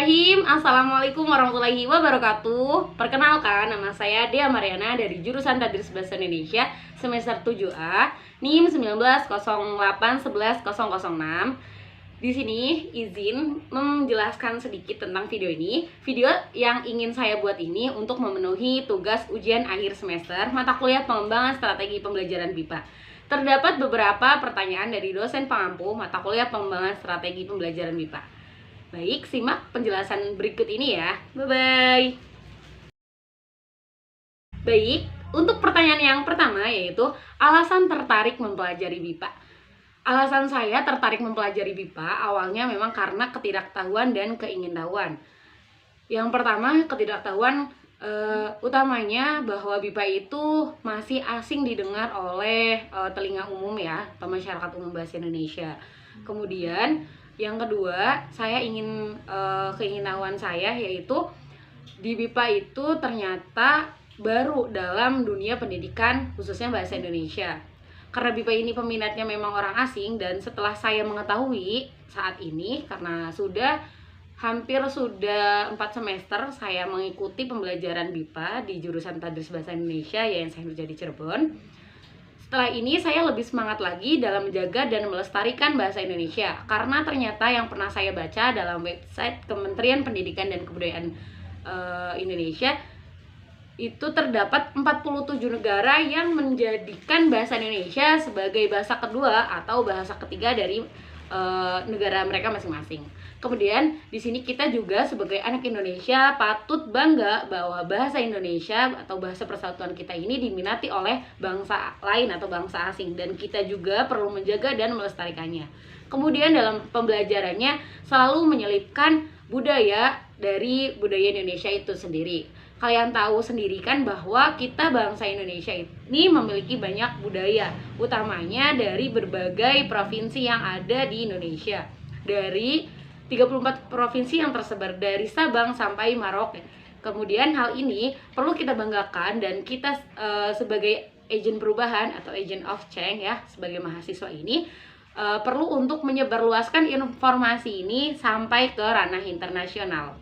Bismillahirrahmanirrahim. Assalamualaikum warahmatullahi wabarakatuh. Perkenalkan, nama saya Dea Mariana dari jurusan Tadris Bahasa Indonesia semester 7A, NIM 1908111006. Di sini izin menjelaskan sedikit tentang video ini. Video yang ingin saya buat ini untuk memenuhi tugas ujian akhir semester mata kuliah pengembangan strategi pembelajaran BIPA. Terdapat beberapa pertanyaan dari dosen pengampu mata kuliah pengembangan strategi pembelajaran BIPA. Baik, simak penjelasan berikut ini ya. Bye-bye. Baik, untuk pertanyaan yang pertama yaitu alasan tertarik mempelajari BIPA. Alasan saya tertarik mempelajari BIPA awalnya memang karena ketidaktahuan dan keingintahuan. Yang pertama, ketidaktahuan utamanya bahwa BIPA itu masih asing didengar oleh telinga umum ya, masyarakat umum bahasa Indonesia. Kemudian yang kedua, saya keingintahuan saya yaitu di BIPA itu ternyata baru dalam dunia pendidikan khususnya bahasa Indonesia. Karena BIPA ini peminatnya memang orang asing, dan setelah saya mengetahui saat ini karena hampir 4 semester saya mengikuti pembelajaran BIPA di jurusan Tadris Bahasa Indonesia yang saya kerja di Cirebon. Setelah ini saya lebih semangat lagi dalam menjaga dan melestarikan bahasa Indonesia, karena ternyata yang pernah saya baca dalam website Kementerian Pendidikan dan Kebudayaan Indonesia itu terdapat 47 negara yang menjadikan bahasa Indonesia sebagai bahasa kedua atau bahasa ketiga dari negara mereka masing-masing. Kemudian di sini kita juga sebagai anak Indonesia patut bangga bahwa bahasa Indonesia atau bahasa persatuan kita ini diminati oleh bangsa lain atau bangsa asing, dan kita juga perlu menjaga dan melestarikannya. Kemudian dalam pembelajarannya selalu menyelipkan budaya dari budaya Indonesia itu sendiri. Kalian tahu sendiri kan bahwa kita bangsa Indonesia ini memiliki banyak budaya, utamanya dari berbagai provinsi yang ada di Indonesia. Dari 34 provinsi yang tersebar dari Sabang sampai Merauke. Kemudian hal ini perlu kita banggakan, dan kita sebagai agen perubahan atau agent of change ya, sebagai mahasiswa ini perlu untuk menyebarluaskan informasi ini sampai ke ranah internasional.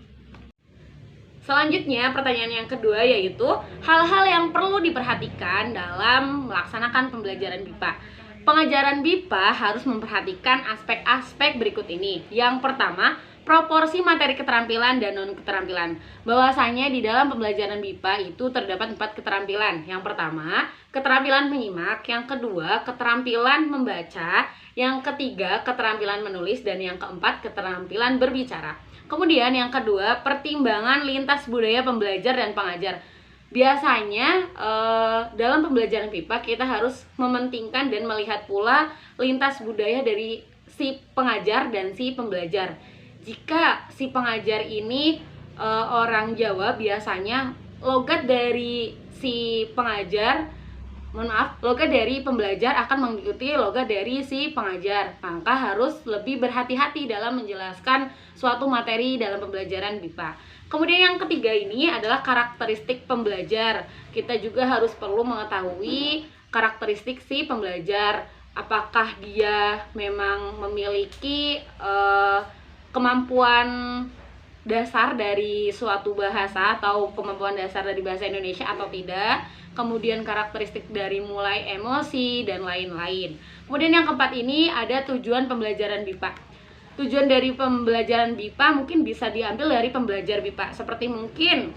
Selanjutnya, pertanyaan yang kedua yaitu hal-hal yang perlu diperhatikan dalam melaksanakan pembelajaran BIPA. Pengajaran BIPA harus memperhatikan aspek-aspek berikut ini. Yang pertama, proporsi materi keterampilan dan non-keterampilan. Bahwasanya di dalam pembelajaran BIPA itu terdapat 4 keterampilan. Yang pertama, keterampilan menyimak. Yang kedua, keterampilan membaca. Yang ketiga, keterampilan menulis. Dan yang keempat, keterampilan berbicara. Kemudian yang kedua, pertimbangan lintas budaya pembelajar dan pengajar. Biasanya dalam pembelajaran BIPA kita harus mementingkan dan melihat pula lintas budaya dari si pengajar dan si pembelajar. Jika si pengajar ini orang Jawa, biasanya logat dari si pengajar, logat dari pembelajar akan mengikuti logat dari si pengajar. Maka harus lebih berhati-hati dalam menjelaskan suatu materi dalam pembelajaran BIPA. Kemudian yang ketiga ini adalah karakteristik pembelajar. Kita juga harus perlu mengetahui karakteristik si pembelajar. Apakah dia memang memiliki kemampuan dasar dari suatu bahasa atau kemampuan dasar dari bahasa Indonesia atau tidak. Kemudian karakteristik dari mulai emosi dan lain-lain. Kemudian yang keempat ini ada tujuan pembelajaran BIPA. Tujuan dari pembelajaran BIPA mungkin bisa diambil dari pembelajar BIPA. Seperti mungkin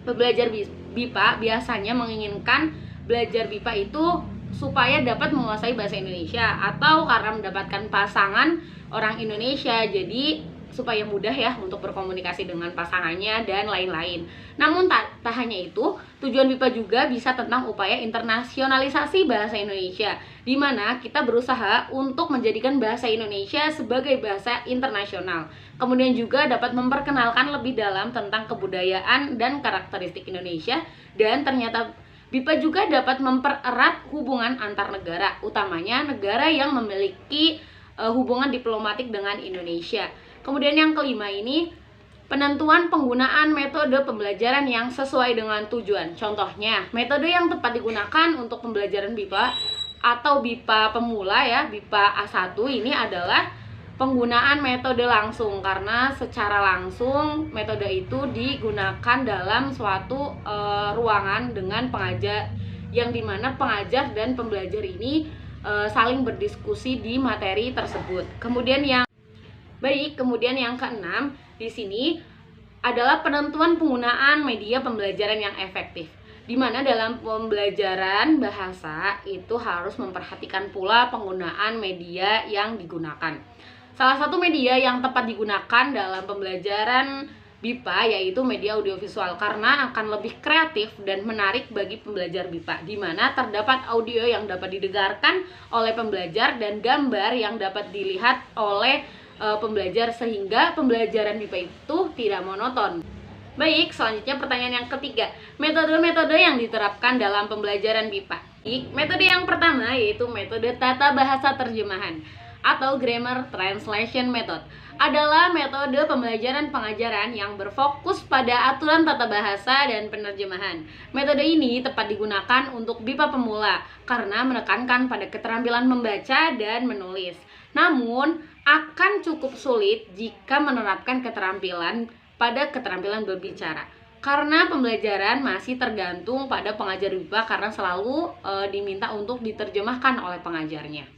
pembelajar BIPA biasanya menginginkan belajar BIPA itu supaya dapat menguasai bahasa Indonesia, atau karena mendapatkan pasangan orang Indonesia, jadi supaya mudah ya untuk berkomunikasi dengan pasangannya dan lain-lain. Namun tak hanya itu, tujuan BIPA juga bisa tentang upaya internasionalisasi bahasa Indonesia, di mana kita berusaha untuk menjadikan bahasa Indonesia sebagai bahasa internasional. Kemudian juga dapat memperkenalkan lebih dalam tentang kebudayaan dan karakteristik Indonesia, dan ternyata BIPA juga dapat mempererat hubungan antar negara, utamanya negara yang memiliki hubungan diplomatik dengan Indonesia. Kemudian yang kelima ini, penentuan penggunaan metode pembelajaran yang sesuai dengan tujuan. Contohnya, metode yang tepat digunakan untuk pembelajaran BIPA atau BIPA pemula ya, BIPA A1 ini adalah penggunaan metode langsung, karena secara langsung metode itu digunakan dalam suatu ruangan dengan pengajar, yang dimana pengajar dan pembelajar ini saling berdiskusi di materi tersebut. Kemudian yang keenam di sini adalah penentuan penggunaan media pembelajaran yang efektif, di mana dalam pembelajaran bahasa itu harus memperhatikan pula penggunaan media yang digunakan. Salah satu media yang tepat digunakan dalam pembelajaran BIPA yaitu media audiovisual, karena akan lebih kreatif dan menarik bagi pembelajar BIPA, di mana terdapat audio yang dapat didengarkan oleh pembelajar dan gambar yang dapat dilihat oleh pembelajar, sehingga pembelajaran BIPA itu tidak monoton. Baik, selanjutnya pertanyaan yang ketiga, metode-metode yang diterapkan dalam pembelajaran BIPA. Metode yang pertama yaitu metode tata bahasa terjemahan atau Grammar Translation Method, adalah metode pembelajaran pengajaran yang berfokus pada aturan tata bahasa dan penerjemahan. Metode ini tepat digunakan untuk BIPA pemula karena menekankan pada keterampilan membaca dan menulis. Namun, akan cukup sulit jika menerapkan keterampilan pada keterampilan berbicara, karena pembelajaran masih tergantung pada pengajar BIPA karena selalu diminta untuk diterjemahkan oleh pengajarnya.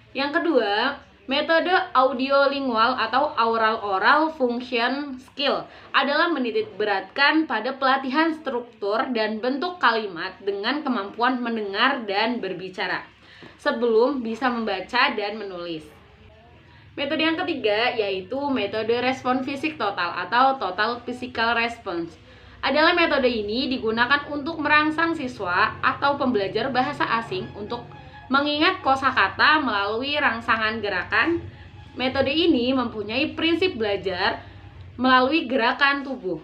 Yang kedua, metode audiolingual atau oral function skill adalah menitik beratkan pada pelatihan struktur dan bentuk kalimat dengan kemampuan mendengar dan berbicara sebelum bisa membaca dan menulis. Metode yang ketiga yaitu metode respon fisik total atau total physical response. Adalah metode ini digunakan untuk merangsang siswa atau pembelajar bahasa asing untuk mengingat kosakata melalui rangsangan gerakan. Metode ini mempunyai prinsip belajar melalui gerakan tubuh.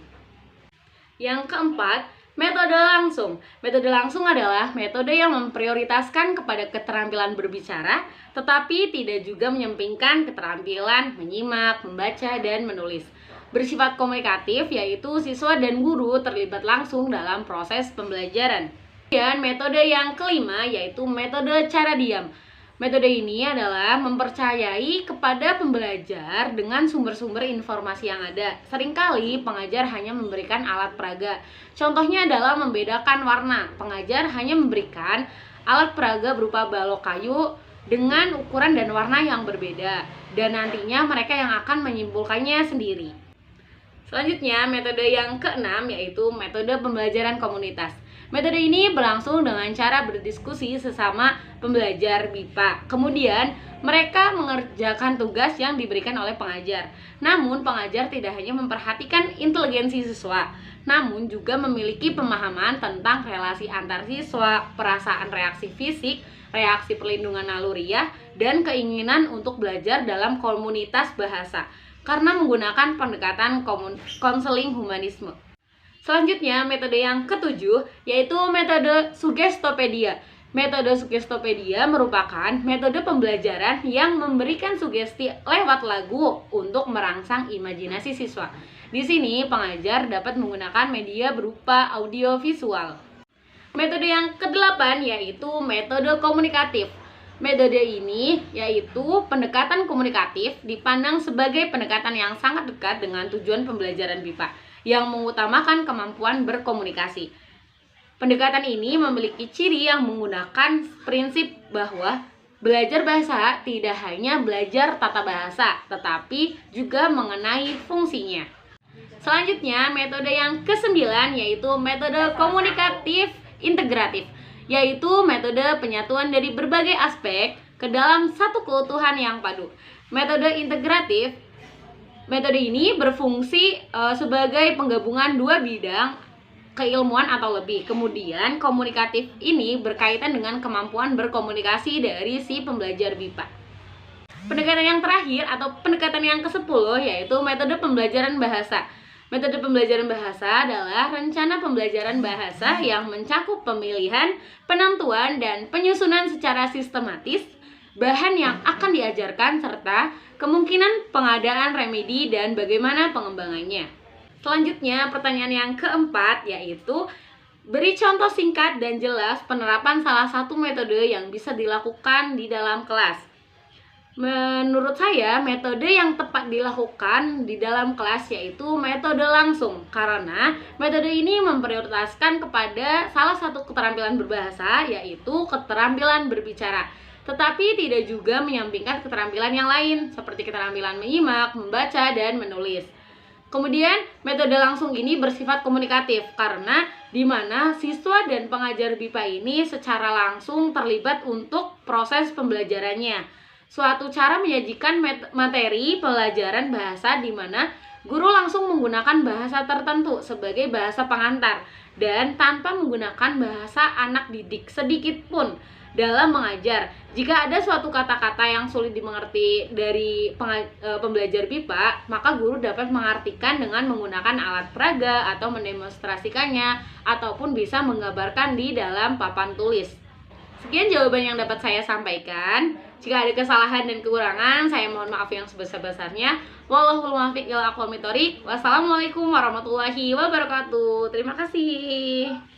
Yang keempat, metode langsung. Metode langsung adalah metode yang memprioritaskan kepada keterampilan berbicara, tetapi tidak juga menyampingkan keterampilan menyimak, membaca, dan menulis. Bersifat komunikatif, yaitu siswa dan guru terlibat langsung dalam proses pembelajaran. Dan metode yang kelima yaitu metode cara diam. Metode ini adalah mempercayai kepada pembelajar dengan sumber-sumber informasi yang ada. Seringkali pengajar hanya memberikan alat peraga. Contohnya adalah membedakan warna. Pengajar hanya memberikan alat peraga berupa balok kayu dengan ukuran dan warna yang berbeda, dan nantinya mereka yang akan menyimpulkannya sendiri. Selanjutnya, metode yang keenam yaitu metode pembelajaran komunitas. Metode ini berlangsung dengan cara berdiskusi sesama pembelajar BIPA. Kemudian, mereka mengerjakan tugas yang diberikan oleh pengajar. Namun, pengajar tidak hanya memperhatikan inteligensi siswa, namun juga memiliki pemahaman tentang relasi antar siswa, perasaan reaksi fisik, reaksi perlindungan naluriah, dan keinginan untuk belajar dalam komunitas bahasa, karena menggunakan pendekatan konseling humanisme. Selanjutnya, metode yang ketujuh yaitu metode sugestopedia. Metode sugestopedia merupakan metode pembelajaran yang memberikan sugesti lewat lagu untuk merangsang imajinasi siswa. Di sini, pengajar dapat menggunakan media berupa audio visual. Metode yang kedelapan yaitu metode komunikatif. Metode ini yaitu pendekatan komunikatif dipandang sebagai pendekatan yang sangat dekat dengan tujuan pembelajaran BIPA, yang mengutamakan kemampuan berkomunikasi. Pendekatan ini memiliki ciri yang menggunakan prinsip bahwa belajar bahasa tidak hanya belajar tata bahasa, tetapi juga mengenai fungsinya. Selanjutnya, metode yang kesembilan yaitu metode komunikatif integratif, yaitu metode penyatuan dari berbagai aspek ke dalam satu keutuhan yang padu. Metode integratif, metode ini berfungsi sebagai penggabungan dua bidang keilmuan atau lebih. Kemudian komunikatif ini berkaitan dengan kemampuan berkomunikasi dari si pembelajar BIPA. Pendekatan yang terakhir atau pendekatan yang ke-10 yaitu metode pembelajaran bahasa. Metode pembelajaran bahasa adalah rencana pembelajaran bahasa yang mencakup pemilihan, penentuan, dan penyusunan secara sistematis bahan yang akan diajarkan serta kemungkinan pengadaan remedi dan bagaimana pengembangannya. Selanjutnya, pertanyaan yang keempat yaitu beri contoh singkat dan jelas penerapan salah satu metode yang bisa dilakukan di dalam kelas. Menurut saya, metode yang tepat dilakukan di dalam kelas yaitu metode langsung, karena metode ini memprioritaskan kepada salah satu keterampilan berbahasa, yaitu keterampilan berbicara, tetapi tidak juga menyampingkan keterampilan yang lain seperti keterampilan menyimak, membaca, dan menulis. Kemudian, metode langsung ini bersifat komunikatif karena di mana siswa dan pengajar BIPA ini secara langsung terlibat untuk proses pembelajarannya. Suatu cara menyajikan materi pelajaran bahasa di mana guru langsung menggunakan bahasa tertentu sebagai bahasa pengantar dan tanpa menggunakan bahasa anak didik sedikit pun dalam mengajar. Jika ada suatu kata-kata yang sulit dimengerti dari pembelajar BIPA, maka guru dapat mengartikan dengan menggunakan alat peraga atau mendemonstrasikannya ataupun bisa menggambarkan di dalam papan tulis. Sekian jawaban yang dapat saya sampaikan. Jika ada kesalahan dan kekurangan, saya mohon maaf yang sebesar-besarnya. Wallahul muwaffiq ila aqwamit thoriq. Wassalamualaikum warahmatullahi wabarakatuh. Terima kasih.